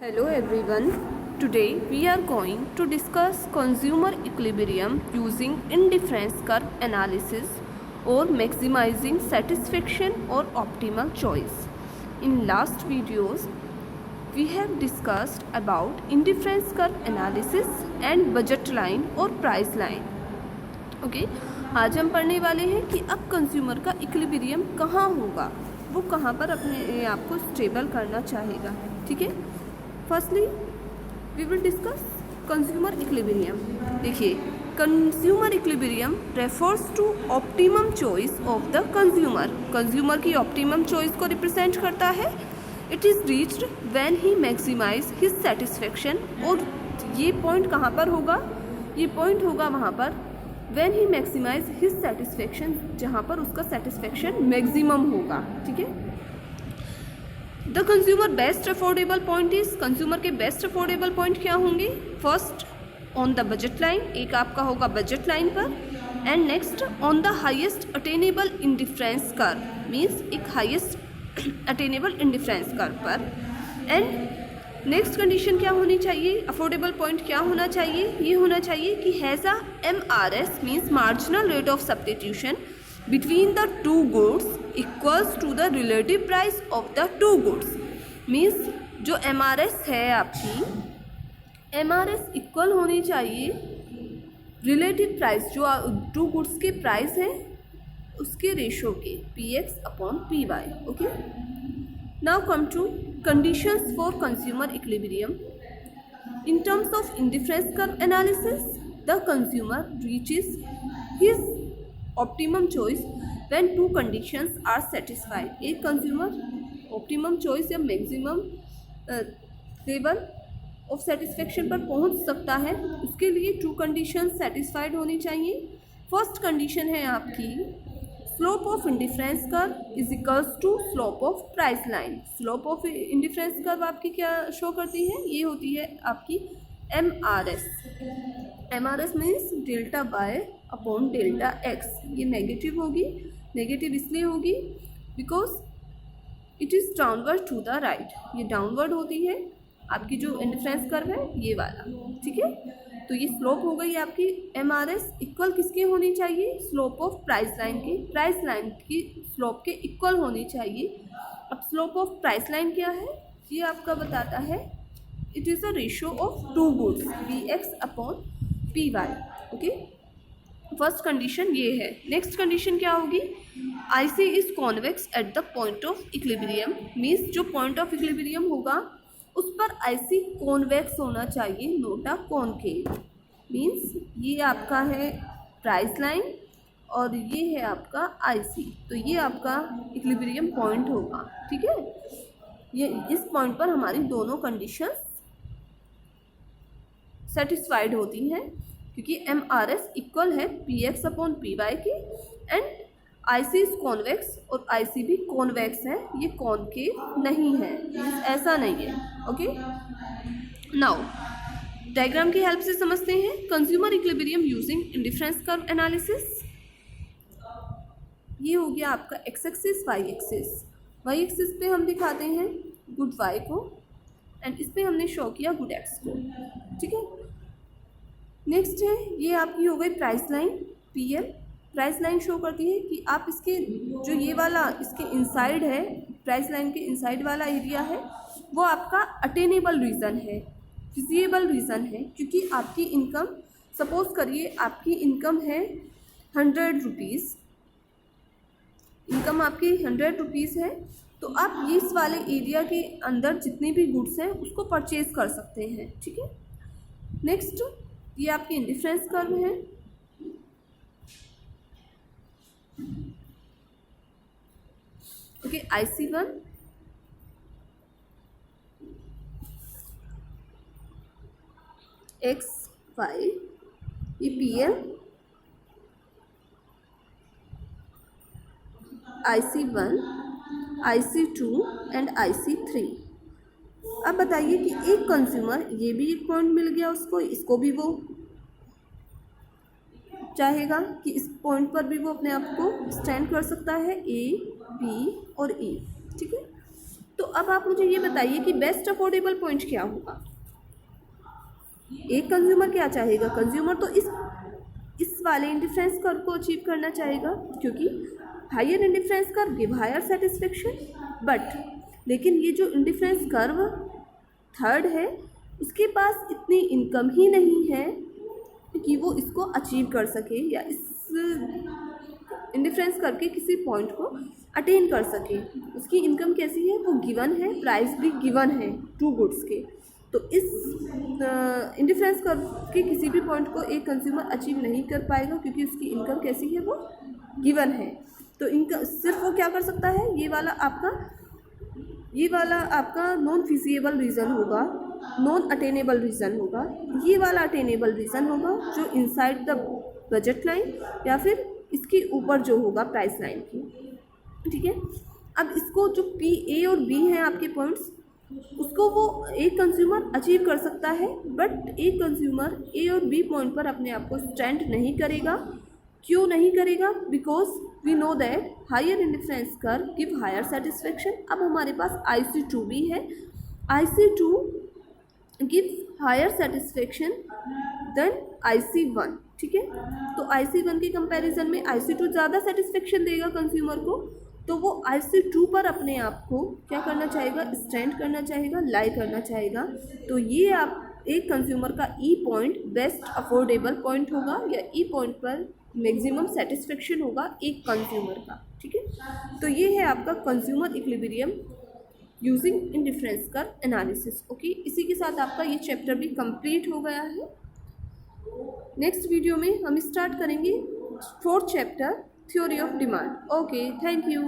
Hello everyone. Today we are going to discuss consumer equilibrium using indifference curve analysis or maximizing satisfaction or optimal choice. In last videos we have discussed about indifference curve analysis and budget line or price line. Okay आज हम पढ़ने वाले हैं कि अब consumer का equilibrium कहाँ होगा, वो कहाँ पर अपने आप को स्टेबल करना चाहेगा. ठीक है. Firstly we will discuss consumer equilibrium. देखिए, consumer equilibrium refers to optimum choice of the consumer. Consumer की ऑप्टिमम चॉइस को रिप्रेजेंट करता है. It is reached when he maximise his satisfaction. और ये पॉइंट कहाँ पर होगा? ये पॉइंट होगा वहाँ पर when he maximise his satisfaction, जहाँ पर उसका सेटिस्फेक्शन मैक्सिमम होगा. ठीक है. The consumer best affordable point is, consumer के बेस्ट अफोर्डेबल पॉइंट क्या होंगे? First on the budget line, एक आपका होगा बजट लाइन पर. And next on the highest attainable indifference curve, means एक हाईएस्ट अटेनेबल इंडिफरेंस कर्व पर. एंड नेक्स्ट कंडीशन क्या होनी चाहिए? अफोर्डेबल पॉइंट क्या होना चाहिए? ये होना चाहिए कि has a MRS means marginal rate of substitution between the two goods equals to the relative price of the two goods. Means जो MRS है आपकी, MRS इक्वल होनी चाहिए रिलेटिव प्राइस, जो टू गुड्स के प्राइस हैं उसके रेशो के, PX/PY. Okay. Now come to conditions for consumer equilibrium. In terms of indifference curve analysis, the consumer reaches his optimum choice when two conditions are satisfied. एक consumer optimum choice या maximum level of satisfaction पर पहुंच सकता है. उसके लिए to condition satisfied होनी चाहिए. फर्स्ट कंडीशन है आपकी slope of indifference curve is equals to slope of price line. Slope of indifference curve आपकी क्या शो करती है? ये होती है आपकी MRS. MRS means delta Y upon delta X. ये नेगेटिव होगी. नेगेटिव इसलिए होगी because it is downward to the right. ये डाउनवर्ड होती है आपकी जो इंडिफरेंस कर्व है, ये वाला. ठीक है. तो ये स्लोप हो गई आपकी MRS. इक्वल किसके होनी चाहिए? स्लोप ऑफ प्राइस लाइन के. प्राइस लाइन की स्लोप के इक्वल होनी चाहिए. अब स्लोप ऑफ प्राइस लाइन क्या है? ये आपका बताता है it is a ratio of two goods, PX/PY. Okay. First condition ये है. नेक्स्ट कंडीशन क्या होगी? IC is convex at the point of equilibrium. Means जो पॉइंट ऑफ इक्विलिब्रियम होगा उस पर IC कॉन्वेक्स होना चाहिए, नोट अ कॉनकेव. मीन्स ये आपका है प्राइस लाइन और ये है आपका IC. तो ये आपका इक्विलिब्रियम पॉइंट होगा. ठीक है. ये इस पॉइंट पर हमारी दोनों कंडीशंस सेटिस्फाइड होती हैं क्योंकि MRS इक्वल है PX/PY की. एंड IC इज कॉन्वेक्स और IC भी कॉन्वेक्स है, ये कॉनकेव नहीं है, ऐसा नहीं है. ओके. नाउ डायग्राम की हेल्प से समझते हैं consumer equilibrium using indifference curve analysis. ये हो गया आपका X axis, Y axis. Y axis पे हम दिखाते हैं गुड वाई को एंड इस पे हमने शो किया गुड एक्स को. ठीक है. नेक्स्ट है ये आपकी हो गई price line PL. Price line show करती है कि आप इसके जो ये वाला इसके इनसाइड है, प्राइस लाइन के इनसाइड वाला एरिया है, वो आपका अटेनेबल रीजन है, फिजिएबल रीजन है. क्योंकि आपकी इनकम, सपोज करिए आपकी इनकम है 100 रुपीज़, इनकम आपकी 100 रुपीज़ है, तो आप इस वाले एरिया के अंदर जितने भी गुड्स हैं उसको परचेज कर सकते हैं. ठीक है. नेक्स्ट ये आपकी इंडिफरेंस कर्व है. ओके. IC1 XY, ये PL, IC1, IC2 and IC3. अब बताइए कि एक कंज्यूमर, ये भी एक पॉइंट मिल गया उसको, इसको भी वो चाहेगा कि इस पॉइंट पर भी वो अपने आप को स्टैंड कर सकता है, A, B और E. ठीक है. तो अब आप मुझे ये बताइए कि बेस्ट अफोर्डेबल पॉइंट क्या होगा। एक कंज्यूमर क्या चाहेगा, कंज्यूमर तो इस वाले इंडिफरेंस कर्व को अचीव करना चाहेगा, क्योंकि higher indifference curve give higher satisfaction. But लेकिन ये जो इंडिफरेंस कर्व थर्ड है उसके पास इतनी इनकम ही नहीं है कि वो इसको अचीव कर सके या इस इंडिफरेंस कर्व के किसी पॉइंट को अटेन कर सके। उसकी इनकम कैसी है, वो गिवन है, प्राइस भी गिवन है टू गुड्स के। तो इस इंडिफरेंस कर्व के किसी भी पॉइंट को एक कंज्यूमर अचीव नहीं कर पाएगा, क्योंकि उसकी इनकम कैसी है, वो गिवन है। तो इनका सिर्फ वो क्या कर सकता है, ये वाला आपका नॉन फिजिएबल रीज़न होगा, नॉन अटेनेबल रीज़न होगा। ये वाला अटेनेबल रीज़न होगा जो इनसाइड द बजट लाइन या फिर इसके ऊपर जो होगा प्राइस लाइन की, ठीक है। अब इसको जो पी ए और बी हैं आपके पॉइंट्स, उसको वो एक कंज्यूमर अचीव कर सकता है, बट एक कंज्यूमर ए और बी पॉइंट पर अपने आप को स्टैंड नहीं करेगा। क्यों नहीं करेगा, because we know that higher indifference curve give higher satisfaction. अब हमारे पास IC2 भी है, IC2 give higher satisfaction then IC1, ठीक है। तो IC1 के कंपैरिजन में IC2 ज़्यादा सेटिस्फेक्शन देगा कंज्यूमर को, तो वो IC2 पर अपने आप को क्या करना चाहेगा, स्टैंड करना चाहेगा, लाई करना चाहेगा। तो ये आप एक कंज्यूमर का ई पॉइंट बेस्ट अफोर्डेबल पॉइंट होगा, या ई पॉइंट पर मैक्सिमम सेटिस्फेक्शन होगा एक कंज्यूमर का, ठीक है। तो ये है आपका consumer equilibrium using indifference curve analysis. Okay, इसी के साथ आपका ये चैप्टर भी कंप्लीट हो गया है। नेक्स्ट वीडियो में हम स्टार्ट करेंगे 4th chapter theory of demand. Okay, thank you.